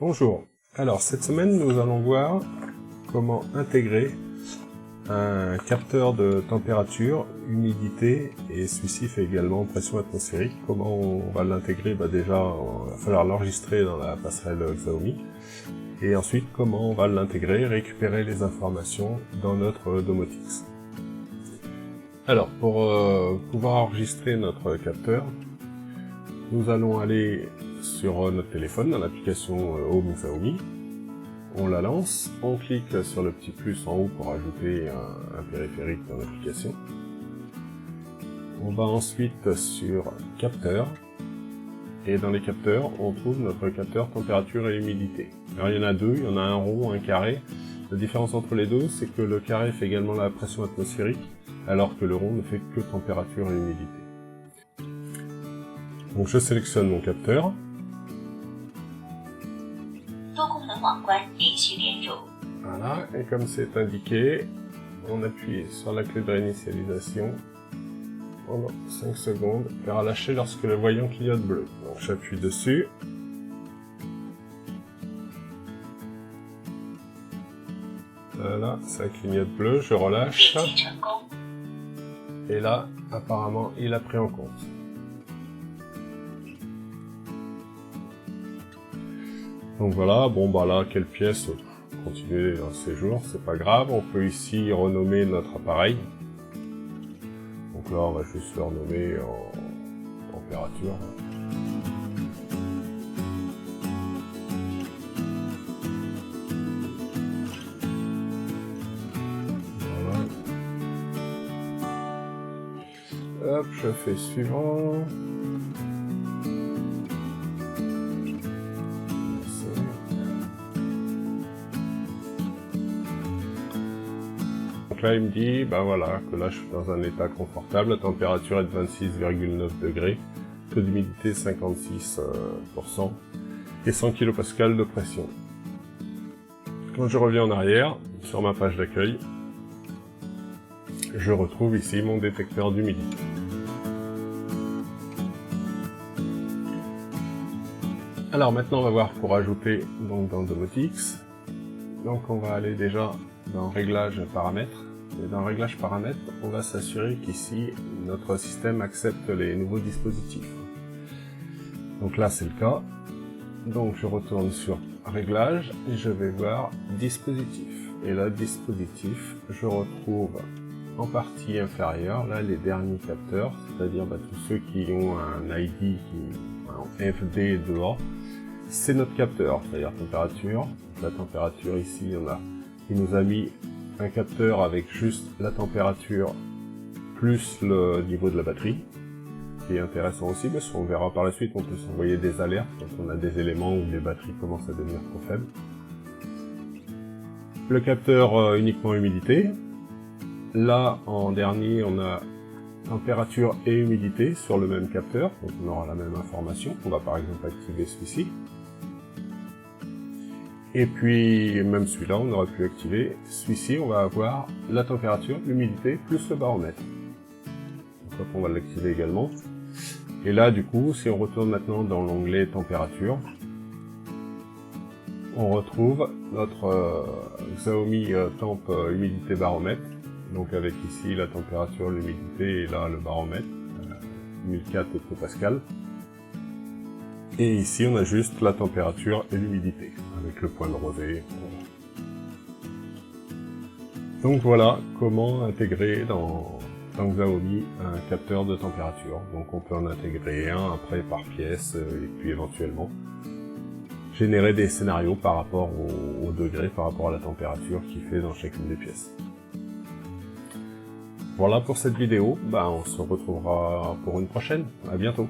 Bonjour, alors cette semaine nous allons voir comment intégrer un capteur de température, humidité et celui-ci fait également pression atmosphérique. Comment on va l'intégrer? Déjà il va falloir l'enregistrer dans la passerelle Xiaomi et ensuite comment on va l'intégrer, récupérer les informations dans notre Domotix. Alors pour pouvoir enregistrer notre capteur, nous allons aller sur notre téléphone dans l'application Home Xiaomi. On la lance, on clique sur le petit plus en haut pour ajouter un périphérique dans l'application. On va ensuite sur capteur, et dans les capteurs, on trouve notre capteur température et humidité. Alors il y en a deux, il y en a un rond, un carré. La différence entre les deux, c'est que le carré fait également la pression atmosphérique, alors que le rond ne fait que température et humidité. Donc je sélectionne mon capteur. Voilà, et comme c'est indiqué, on appuie sur la clé de réinitialisation pendant 5 secondes et relâcher lorsque le voyant clignote bleu. Donc j'appuie dessus. Voilà, ça clignote bleu, je relâche. Et là, apparemment, il a pris en compte. Donc voilà, là, quelle pièce, continuer un séjour, c'est pas grave. On peut ici renommer notre appareil. Donc là, on va juste le renommer en température. Voilà. Hop, je fais suivant. Donc là il me dit que là je suis dans un état confortable, la température est de 26,9 degrés, taux d'humidité 56% et 100 kPa de pression. Quand je reviens en arrière sur ma page d'accueil, je retrouve ici mon détecteur d'humidité. Alors maintenant on va voir pour ajouter donc dans Domotix. Donc on va aller déjà dans Réglages paramètres. Et dans Réglages paramètres, on va s'assurer qu'ici notre système accepte les nouveaux dispositifs. Donc là c'est le cas. Donc je retourne sur Réglages et je vais voir Dispositifs. Et là dispositif, je retrouve en partie inférieure là les derniers capteurs, c'est-à-dire tous ceux qui ont un ID FD dehors. C'est notre capteur, c'est-à-dire température. La température ici, il nous a mis un capteur avec juste la température plus le niveau de la batterie. Ce qui est intéressant aussi, parce qu'on verra par la suite, on peut s'envoyer des alertes quand on a des éléments où les batteries commencent à devenir trop faibles. Le capteur uniquement humidité. Là, en dernier, on a température et humidité sur le même capteur, donc on aura la même information. On va par exemple activer celui-ci. Et puis, même celui-là, on aurait pu activer. Celui-ci, on va avoir la température, l'humidité, plus le baromètre. Donc, on va l'activer également. Et là, du coup, si on retourne maintenant dans l'onglet température, on retrouve notre Xiaomi Temp humidité baromètre. Donc, avec ici la température, l'humidité et là le baromètre, 1004 hectopascal. Et ici, on a juste la température et l'humidité, avec le point de rosée. Donc voilà comment intégrer dans Xiaomi un capteur de température. Donc on peut en intégrer un après par pièce, et puis éventuellement générer des scénarios par rapport au degré, par rapport à la température qu'il fait dans chacune des pièces. Voilà pour cette vidéo, on se retrouvera pour une prochaine. À bientôt.